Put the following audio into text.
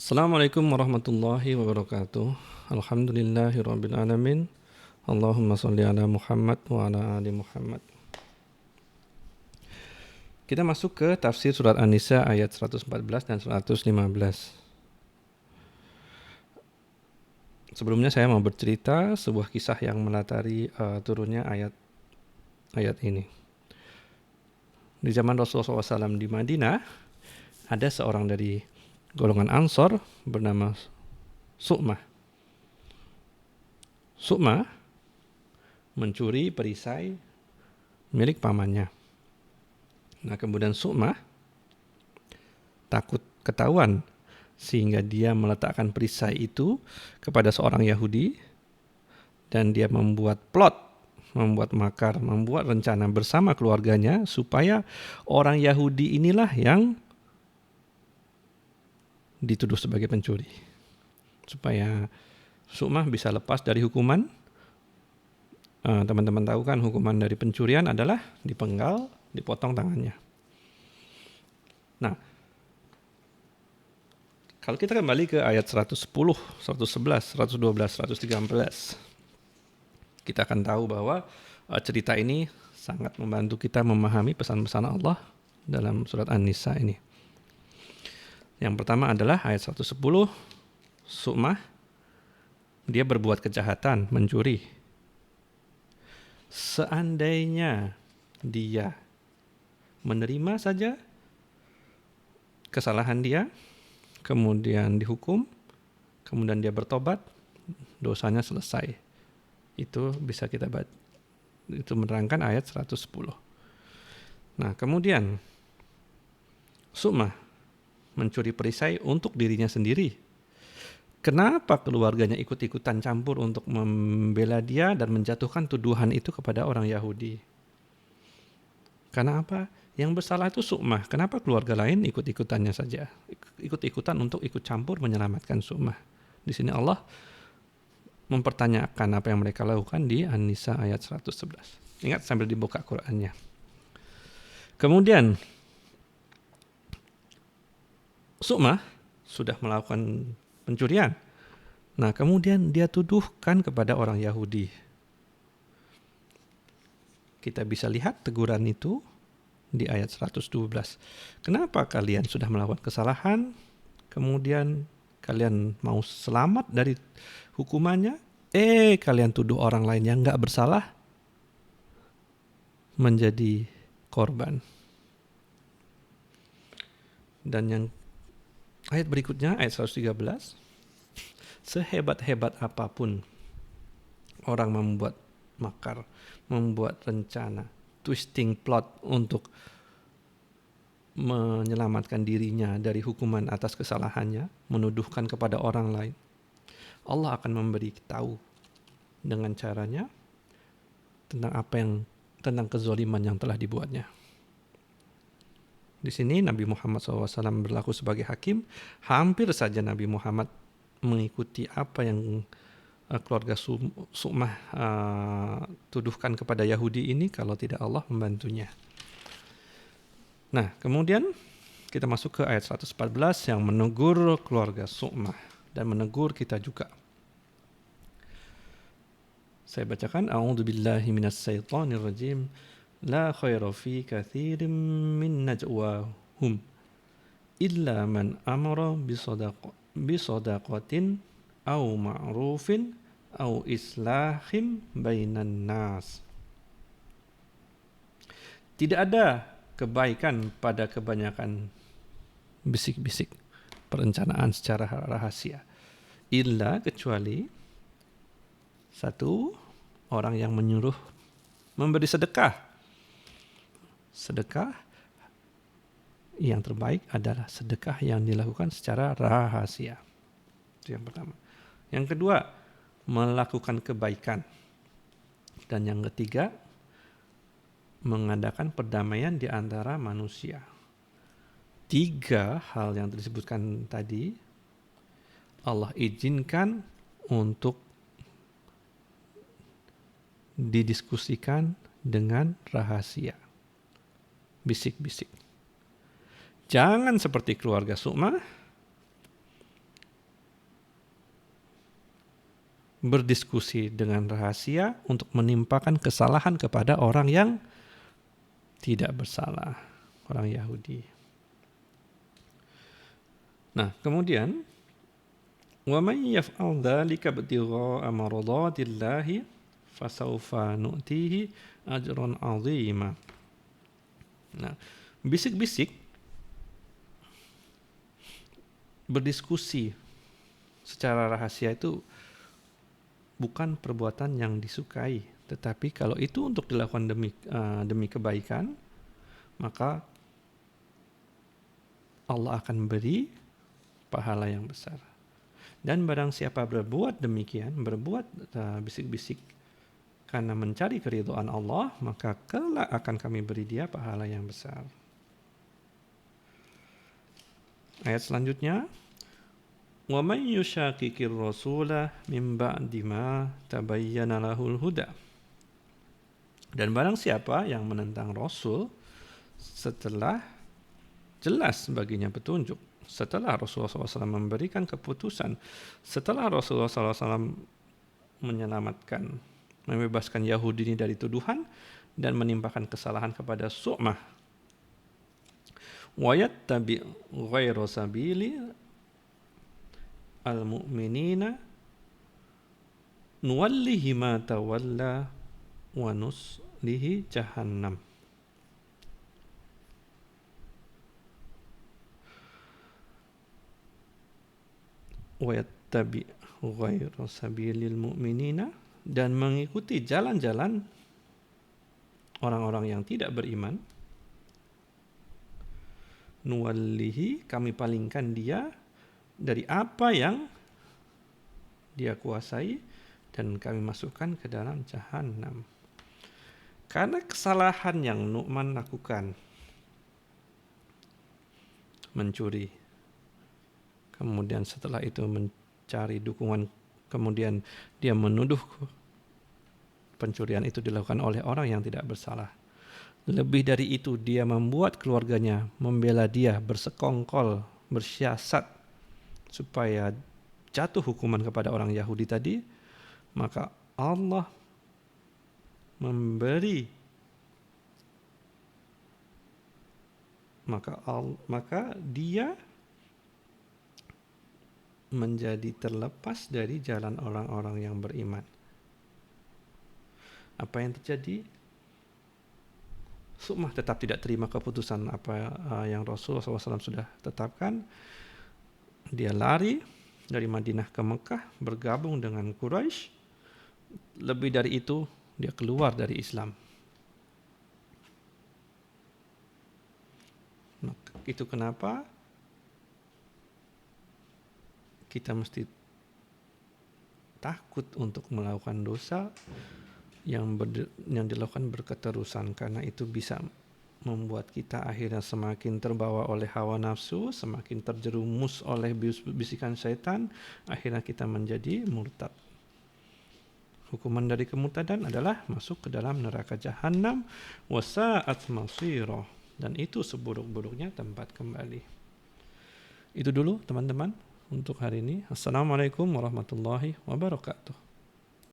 Assalamualaikum warahmatullahi wabarakatuh. Alhamdulillahirabbil alamin. Allahumma shalli ala Muhammad wa ala ali Muhammad. Kita masuk ke tafsir surat An-Nisa ayat 114 dan 115. Sebelumnya saya mau bercerita sebuah kisah yang melatari turunnya ayat ini. Di zaman Rasulullah SAW di Madinah, ada seorang dari golongan Ansor bernama Su'mah. Su'mah mencuri perisai milik pamannya. Nah, kemudian Su'mah takut ketahuan sehingga dia meletakkan perisai itu kepada seorang Yahudi dan dia membuat plot, membuat makar, membuat rencana bersama keluarganya supaya orang Yahudi inilah yang dituduh sebagai pencuri. Supaya Su'mah bisa lepas dari hukuman. Teman-teman tahu kan hukuman dari pencurian adalah dipenggal, dipotong tangannya. Nah, kalau kita kembali ke ayat 110, 111, 112, 113, kita akan tahu bahwa cerita ini sangat membantu kita memahami pesan-pesan Allah dalam surat An-Nisa ini. Yang pertama adalah ayat 110, Su'mah, dia berbuat kejahatan, mencuri. Seandainya dia menerima saja kesalahan dia, kemudian dihukum, kemudian dia bertobat, dosanya selesai. Itu bisa kita baca. Itu menerangkan ayat 110. Nah, kemudian Su'mah mencuri perisai untuk dirinya sendiri. Kenapa keluarganya ikut-ikutan campur untuk membela dia dan menjatuhkan tuduhan itu kepada orang Yahudi? Karena apa? Yang bersalah itu Su'mah. Kenapa keluarga lain ikut-ikutannya saja? Ikut-ikutan untuk ikut campur menyelamatkan Su'mah. Di sini Allah mempertanyakan apa yang mereka lakukan di An-Nisa ayat 111. Ingat sambil dibuka Qur'annya. Kemudian Su'mah sudah melakukan pencurian. Nah, kemudian dia tuduhkan kepada orang Yahudi. Kita bisa lihat teguran itu di ayat 112. Kenapa kalian sudah melakukan kesalahan, kemudian kalian mau selamat dari hukumannya, kalian tuduh orang lain yang nggak bersalah menjadi korban. Dan yang ayat berikutnya, ayat 113, sehebat-hebat apapun orang membuat makar, membuat rencana, twisting plot untuk menyelamatkan dirinya dari hukuman atas kesalahannya, menuduhkan kepada orang lain, Allah akan memberi tahu dengan caranya tentang kezoliman yang telah dibuatnya. Di sini Nabi Muhammad SAW berlaku sebagai hakim. Hampir saja Nabi Muhammad mengikuti apa yang keluarga Su'mah tuduhkan kepada Yahudi ini kalau tidak Allah membantunya. Nah, kemudian kita masuk ke ayat 114 yang menegur keluarga Su'mah dan menegur kita juga. Saya bacakan, A'udzubillahi minasyaitonirrajim. La khaira fi katsirin min najwahum illa man amara bisadaqatin aw ma'rufin aw islahim bainan nas. Tidak ada kebaikan pada kebanyakan bisik-bisik perencanaan secara rahasia, illa kecuali satu orang yang menyuruh memberi sedekah. Sedekah yang terbaik adalah sedekah yang dilakukan secara rahasia. Itu yang pertama. Yang kedua, melakukan kebaikan. Dan yang ketiga, mengadakan perdamaian di antara manusia. 3 hal yang disebutkan tadi, Allah izinkan untuk didiskusikan dengan rahasia. Bisik-bisik. Jangan seperti keluarga Su'mah berdiskusi dengan rahasia untuk menimpakan kesalahan kepada orang yang tidak bersalah, orang Yahudi. Nah, kemudian wa may yaf'al dzalika ibtigha'a maradatillahi fasawfa nu'tihi ajran 'azima. Nah, bisik-bisik berdiskusi secara rahasia itu bukan perbuatan yang disukai, tetapi kalau itu untuk dilakukan demi kebaikan, maka Allah akan beri pahala yang besar. Dan barang siapa berbuat demikian, berbuat bisik-bisik karena mencari keridhaan Allah, maka kelak akan kami beri dia pahala yang besar. Ayat selanjutnya, وَمَنْ يُشَاقِقِ الرَّسُولَ مِنْ بَعْدِ مَا تَبَيَّنَ لَهُ الْهُدَى. Dan barang siapa yang menentang Rasul setelah jelas baginya petunjuk, setelah Rasulullah SAW memberikan keputusan, setelah Rasulullah SAW menyelamatkan, membebaskan Yahudi ini dari tuduhan dan menimpakan kesalahan kepada Su'mah. وَيَتَّبِعْ غَيْرَ سَبِيلِ al-mu'minina nuwallihi ma tawalla wa nuslihi jahannam. Wa yattabi ghayra sabilil mu'minina, dan mengikuti jalan-jalan orang-orang yang tidak beriman. Nuwallihi, kami palingkan dia dari apa yang dia kuasai dan kami masukkan ke dalam jahannam. Karena kesalahan yang Nu'man lakukan, mencuri, kemudian setelah itu mencari dukungan, kemudian dia menuduh pencurian itu dilakukan oleh orang yang tidak bersalah. Lebih dari itu, dia membuat keluarganya membela dia, bersekongkol, bersiasat supaya jatuh hukuman kepada orang Yahudi tadi, maka Allah memberi, maka dia menjadi terlepas dari jalan orang-orang yang beriman. Apa yang terjadi? Su'mah tetap tidak terima keputusan apa yang Rasulullah SAW sudah tetapkan. Dia lari dari Madinah ke Mekah, bergabung dengan Quraisy. Lebih dari itu, dia keluar dari Islam. Nah, itu kenapa kita mesti takut untuk melakukan dosa yang dilakukan berketerusan, karena itu bisa membuat kita akhirnya semakin terbawa oleh hawa nafsu, semakin terjerumus oleh bisikan syaitan, akhirnya kita menjadi murtad. Hukuman dari kemurtadan adalah masuk ke dalam neraka jahanam, wasa'at masira, dan itu seburuk-buruknya tempat kembali. Itu dulu teman-teman untuk hari ini. Assalamualaikum warahmatullahi wabarakatuh.